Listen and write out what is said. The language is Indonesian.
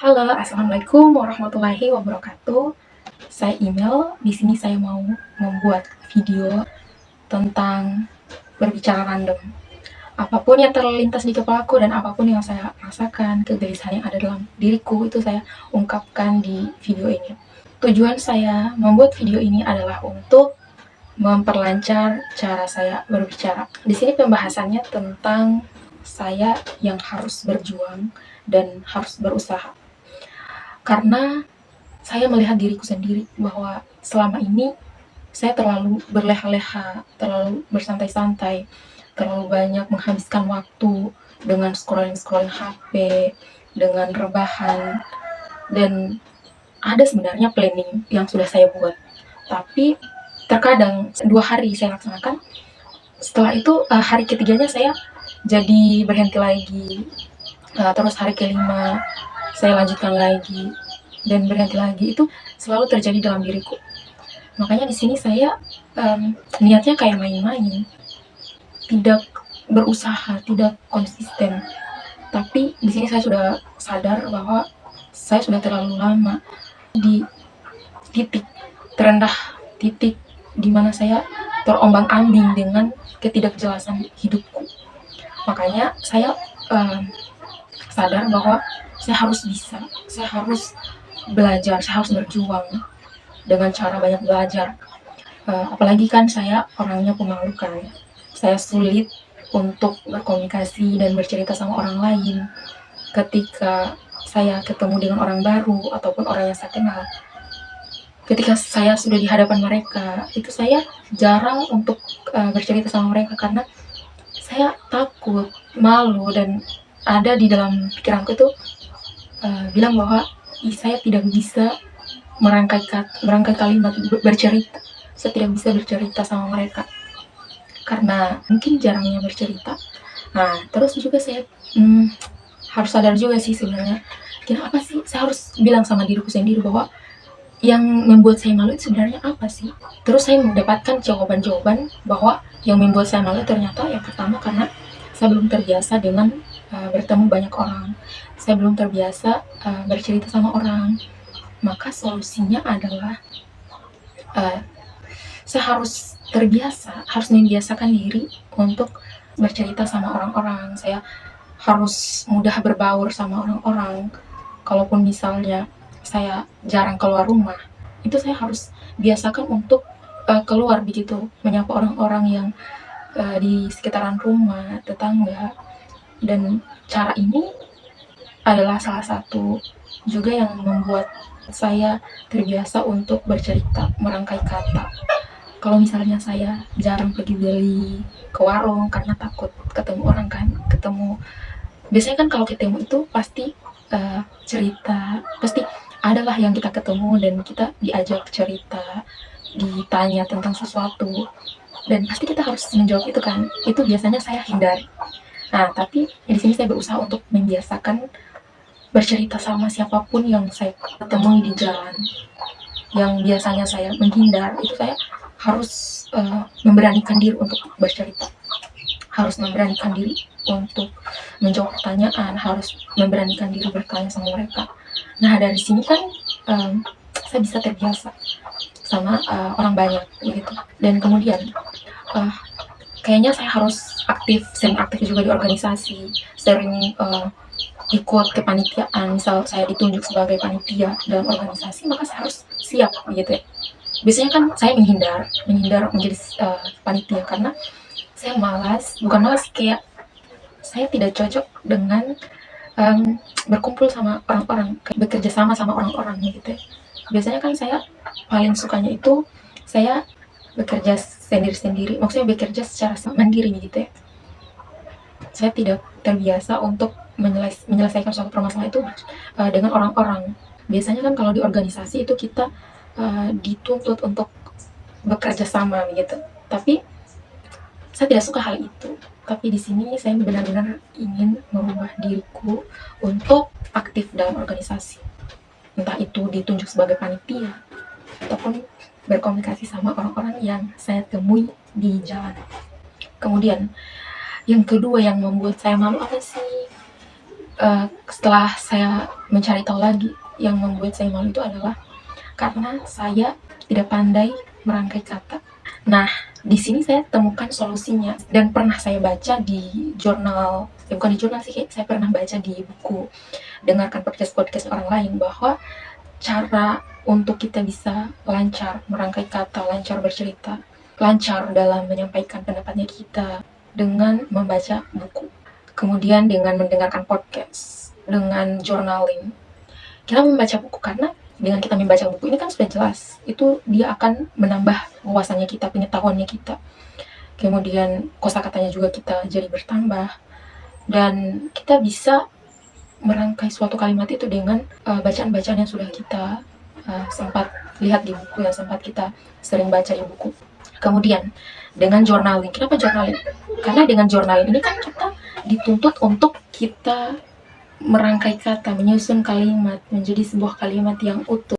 Halo, assalamualaikum warahmatullahi wabarakatuh. Saya email. Di sini saya mau membuat video tentang berbicara random. Apapun yang terlintas di kepalaku dan apapun yang saya rasakan, kegelisahan yang ada dalam diriku, itu saya ungkapkan di video ini. Tujuan saya membuat video ini adalah untuk memperlancar cara saya berbicara. Di sini pembahasannya tentang saya yang harus berjuang dan harus berusaha. Karena saya melihat diriku sendiri bahwa selama ini saya terlalu berleha-leha, terlalu bersantai-santai, terlalu banyak menghabiskan waktu dengan scrolling-scrolling HP, dengan rebahan, dan ada sebenarnya planning yang sudah saya buat. Tapi terkadang 2 hari saya laksanakan, setelah itu hari ketiganya saya jadi berhenti lagi. Terus hari kelima saya lanjutkan lagi dan berhenti lagi. Itu selalu terjadi dalam diriku. Makanya di sini saya niatnya kayak main-main, tidak berusaha, tidak konsisten. Tapi di sini saya sudah sadar bahwa saya sudah terlalu lama di titik terendah, titik di mana saya terombang-ambing dengan ketidakjelasan hidupku. Makanya saya sadar bahwa saya harus bisa, saya harus belajar, saya harus berjuang dengan cara banyak belajar. Apalagi kan saya orangnya pemalu kan, saya sulit untuk berkomunikasi dan bercerita sama orang lain. Ketika saya ketemu dengan orang baru ataupun orang yang saya kenal, ketika saya sudah di hadapan mereka, itu saya jarang untuk bercerita sama mereka karena saya takut, malu, dan ada di dalam pikiranku itu bilang bahwa saya tidak bisa merangkai kalimat bercerita. Saya tidak bisa bercerita sama mereka karena mungkin jarangnya bercerita. Nah, terus juga saya harus sadar juga sih sebenarnya, kenapa sih saya harus bilang sama diriku sendiri bahwa yang membuat saya malu itu sebenarnya apa sih? Terus saya mendapatkan jawaban-jawaban bahwa yang membuat saya malu ternyata yang pertama karena saya belum terbiasa dengan bertemu banyak orang. Saya belum terbiasa bercerita sama orang. Maka solusinya adalah saya harus terbiasa, harus membiasakan diri untuk bercerita sama orang-orang. Saya harus mudah berbaur sama orang-orang. Kalaupun misalnya saya jarang keluar rumah, itu saya harus biasakan untuk keluar begitu, menyapa orang-orang yang di sekitaran rumah, tetangga. Dan cara ini adalah salah satu juga yang membuat saya terbiasa untuk bercerita, merangkai kata. Kalau misalnya saya jarang pergi beli ke warung karena takut ketemu orang kan, biasanya kan kalau ketemu itu pasti cerita, pasti adalah yang kita ketemu dan kita diajak cerita, ditanya tentang sesuatu, dan pasti kita harus menjawab itu kan. Itu biasanya saya hindari. Nah, tapi di sini saya berusaha untuk membiasakan bercerita sama siapapun yang saya temui di jalan. Yang biasanya saya menghindar, itu saya harus memberanikan diri untuk bercerita, harus memberanikan diri untuk menjawab pertanyaan, harus memberanikan diri bertanya sama mereka. Nah, dari sini kan saya bisa terbiasa sama orang banyak gitu. Dan kemudian kayaknya saya harus sering aktif juga di organisasi, sering ikut kepanitiaan. Misal saya ditunjuk sebagai panitia dalam organisasi, maka saya harus siap gitu ya. Biasanya kan saya menghindar menjadi panitia karena saya malas, bukan malas, kayak saya tidak cocok dengan berkumpul sama orang-orang, bekerja sama orang-orang gitu ya. Biasanya kan saya paling sukanya itu saya bekerja sendiri-sendiri, maksudnya bekerja secara mandiri gitu ya. Saya tidak terbiasa untuk menyelesaikan suatu permasalahan itu dengan orang-orang. Biasanya kan kalau di organisasi itu kita dituntut untuk bekerja sama gitu. Tapi saya tidak suka hal itu. Tapi di sini saya benar-benar ingin merubah diriku untuk aktif dalam organisasi. Entah itu ditunjuk sebagai panitia ataupun berkomunikasi sama orang-orang yang saya temui di jalan. Kemudian yang kedua yang membuat saya malu apa sih? Setelah saya mencari tahu lagi, yang membuat saya malu itu adalah karena saya tidak pandai merangkai kata. Nah, di sini saya temukan solusinya dan pernah saya baca di jurnal, bukan di jurnal sih, saya pernah baca di buku, dengarkan podcast-podcast orang lain bahwa cara untuk kita bisa lancar merangkai kata, lancar bercerita, lancar dalam menyampaikan pendapatnya kita dengan membaca buku. Kemudian dengan mendengarkan podcast, dengan journaling. Kita membaca buku karena dengan kita membaca buku ini kan sudah jelas, itu dia akan menambah wawasannya kita, pengetahuannya kita. Kemudian kosakatanya juga kita jadi bertambah dan kita bisa merangkai suatu kalimat itu dengan bacaan-bacaan yang sudah kita sempat lihat di buku, yang sempat kita sering baca di buku. Kemudian dengan journaling. Kenapa journaling? Karena dengan journaling ini kan kita dituntut untuk kita merangkai kata, menyusun kalimat menjadi sebuah kalimat yang utuh.